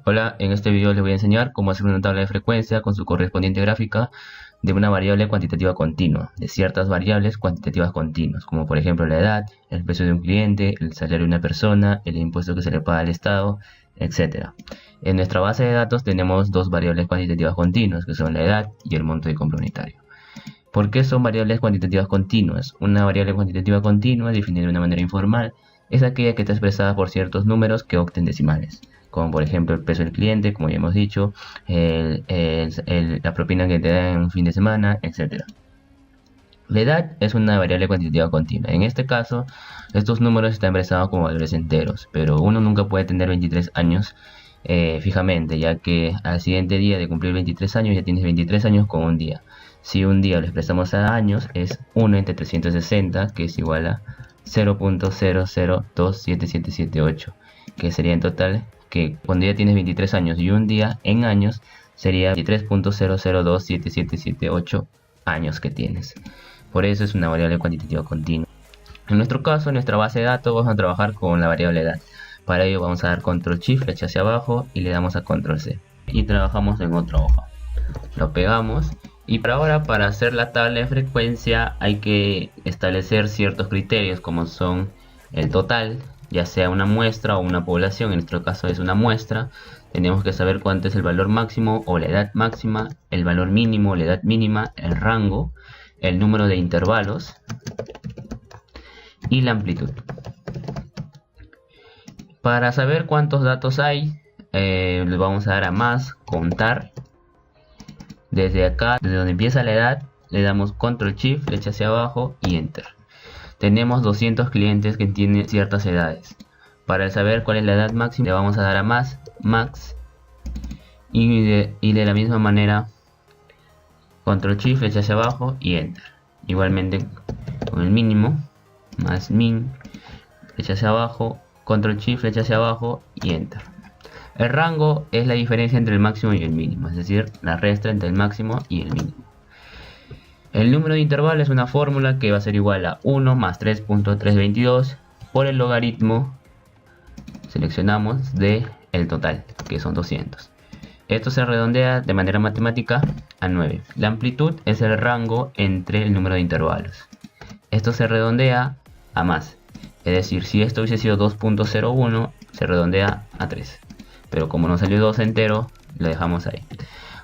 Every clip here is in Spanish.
Hola, en este video les voy a enseñar cómo hacer una tabla de frecuencia con su correspondiente gráfica de una variable cuantitativa continua, de ciertas variables cuantitativas continuas, como por ejemplo la edad, el precio de un cliente, el salario de una persona, el impuesto que se le paga al Estado, etc. En nuestra base de datos tenemos dos variables cuantitativas continuas, que son la edad y el monto de compra unitario. ¿Por qué son variables cuantitativas continuas? Una variable cuantitativa continua, definida de una manera informal, es aquella que está expresada por ciertos números que octen decimales, como por ejemplo el peso del cliente, como ya hemos dicho, la propina que te da en un fin de semana, etc. La edad es una variable cuantitativa continua. En este caso, estos números están expresados como valores enteros, pero uno nunca puede tener 23 años fijamente, ya que al siguiente día de cumplir 23 años ya tienes 23 años con un día. Si un día lo expresamos a años, es 1 entre 360, que es igual a 0.00277778, que sería en total que cuando ya tienes 23 años y un día en años sería 23.00277778 años que tienes. Por eso es una variable cuantitativa continua. En nuestro caso, en nuestra base de datos, vamos a trabajar con la variable edad. Para ello vamos a dar control shift, flecha hacia abajo y le damos a control C. Y trabajamos en otra hoja. Lo pegamos. Y para hacer la tabla de frecuencia hay que establecer ciertos criterios, como son el total, ya sea una muestra o una población. En nuestro caso es una muestra. Tenemos que saber cuánto es el valor máximo o la edad máxima, el valor mínimo o la edad mínima, el rango, el número de intervalos y la amplitud. Para saber cuántos datos hay, le vamos a dar a más, contar. Desde acá, desde donde empieza la edad, le damos control shift, flecha hacia abajo y enter. Tenemos 200 clientes que tienen ciertas edades. Para saber cuál es la edad máxima, le vamos a dar a más, max, y de la misma manera control shift, flecha hacia abajo y enter. Igualmente con el mínimo, más min, flecha hacia abajo, control shift, flecha hacia abajo y enter. El rango es la diferencia entre el máximo y el mínimo, es decir, la resta entre el máximo y el mínimo. El número de intervalos es una fórmula que va a ser igual a 1 más 3.322 por el logaritmo, seleccionamos, de el total, que son 200. Esto se redondea de manera matemática a 9. La amplitud es el rango entre el número de intervalos. Esto se redondea a más, es decir, si esto hubiese sido 2.01, se redondea a 3. Pero como no salió 2 entero, lo dejamos ahí.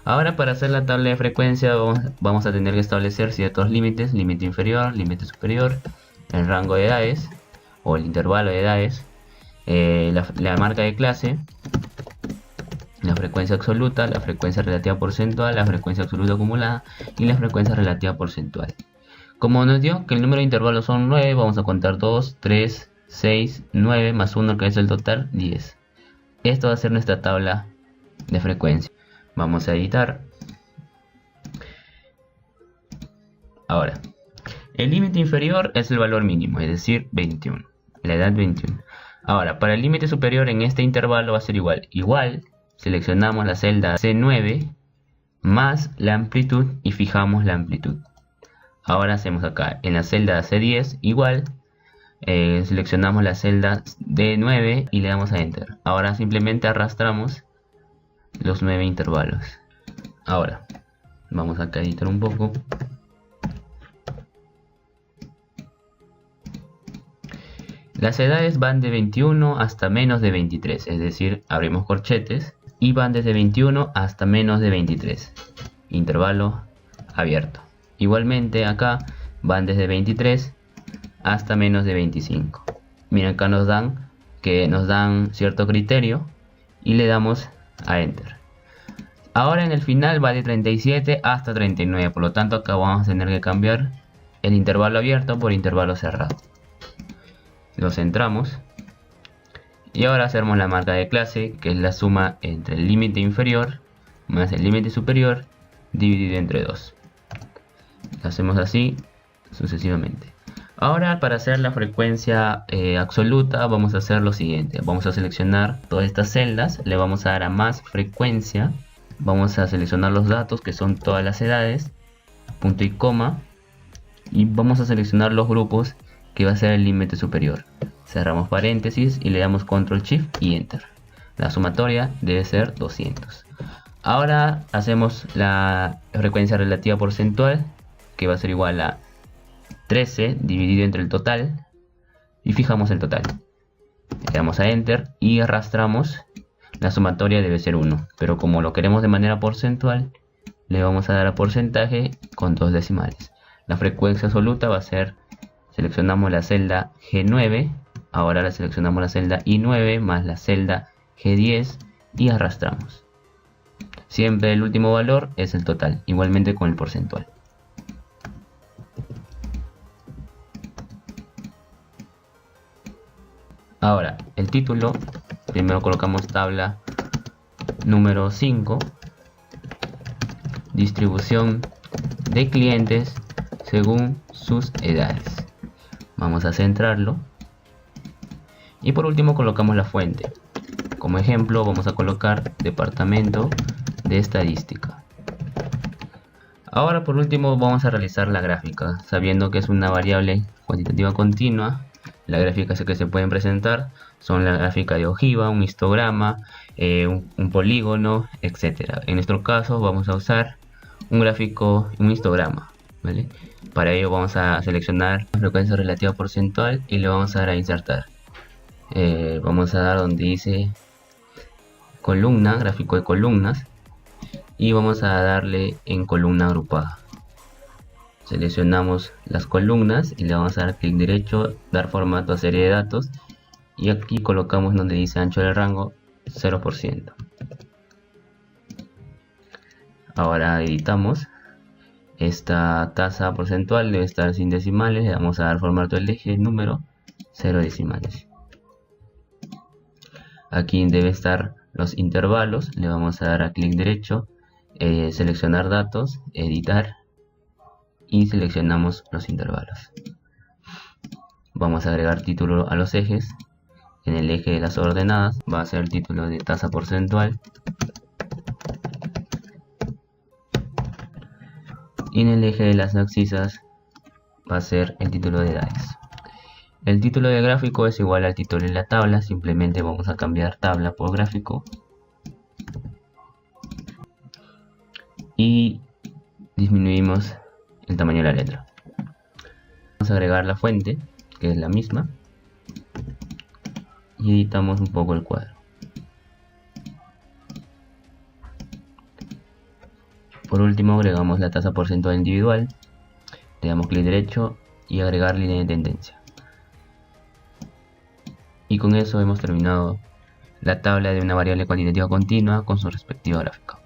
Ahora, para hacer la tabla de frecuencia vamos a tener que establecer ciertos límites: límite inferior, límite superior, el rango de edades o el intervalo de edades, la marca de clase, la frecuencia absoluta, la frecuencia relativa porcentual, la frecuencia absoluta acumulada y la frecuencia relativa porcentual. Como nos dio que el número de intervalos son 9, vamos a contar 2, 3, 6, 9 más 1, que es el total, 10. Esto va a ser nuestra tabla de frecuencia. Vamos a editar. Ahora, el límite inferior es el valor mínimo, es decir, 21. La edad 21. Ahora, para el límite superior en este intervalo va a ser igual. Seleccionamos la celda C9 más la amplitud y fijamos la amplitud. Ahora hacemos acá en la celda C10 igual. Seleccionamos la celda D9 y le damos a enter. Ahora simplemente arrastramos los 9 intervalos. Ahora vamos acá a editar un poco. Las edades van de 21 hasta menos de 23, es decir, abrimos corchetes, y van desde 21 hasta menos de 23, intervalo abierto. Igualmente acá van desde 23 hasta menos de 25. Miren, acá nos dan cierto criterio y le damos a enter. Ahora en el final va de 37 hasta 39, por lo tanto acá vamos a tener que cambiar el intervalo abierto por intervalo cerrado. Lo centramos y ahora hacemos la marca de clase, que es la suma entre el límite inferior más el límite superior dividido entre 2. Lo hacemos así sucesivamente. Ahora, para hacer la frecuencia absoluta, vamos a hacer lo siguiente. Vamos a seleccionar todas estas celdas, le vamos a dar a más frecuencia, vamos a seleccionar los datos, que son todas las edades, punto y coma, y vamos a seleccionar los grupos, que va a ser el límite superior. Cerramos paréntesis y le damos control shift y enter. La sumatoria debe ser 200. Ahora hacemos la frecuencia relativa porcentual, que va a ser igual a 13 dividido entre el total, y fijamos el total. Le damos a Enter y arrastramos. La sumatoria debe ser 1, pero como lo queremos de manera porcentual, le vamos a dar a porcentaje con 2 decimales. La frecuencia absoluta va a ser, seleccionamos la celda G9, ahora seleccionamos la celda I9 más la celda G10 y arrastramos. Siempre el último valor es el total, igualmente con el porcentual. Ahora, el título, primero colocamos tabla número 5, distribución de clientes según sus edades. Vamos a centrarlo. Y por último colocamos la fuente. Como ejemplo vamos a colocar departamento de estadística. Ahora por último vamos a realizar la gráfica, sabiendo que es una variable cuantitativa continua. Las gráficas que se pueden presentar son la gráfica de ojiva, un histograma, un polígono, etc. En nuestro caso vamos a usar un gráfico, un histograma, ¿vale? Para ello vamos a seleccionar la frecuencia relativa porcentual y le vamos a dar a insertar. Vamos a dar donde dice columna, gráfico de columnas, y vamos a darle en columna agrupada. Seleccionamos las columnas y le vamos a dar clic derecho, dar formato a serie de datos, y aquí colocamos donde dice ancho del rango 0%. Ahora editamos. Esta tasa porcentual debe estar sin decimales, le vamos a dar formato del eje, número, 0 decimales. Aquí debe estar los intervalos, le vamos a dar a clic derecho, seleccionar datos, editar, y seleccionamos los intervalos. Vamos a agregar título a los ejes. En el eje de las ordenadas va a ser el título de tasa porcentual, y en el eje de las abscisas va a ser el título de edades. El título de gráfico es igual al título de la tabla, simplemente vamos a cambiar tabla por gráfico y disminuimos el tamaño de la letra. Vamos a agregar la fuente, que es la misma, y editamos un poco el cuadro. Por último agregamos la tasa porcentual individual, le damos clic derecho y agregar línea de tendencia. Y con eso hemos terminado la tabla de una variable cuantitativa continua con su respectiva gráfica.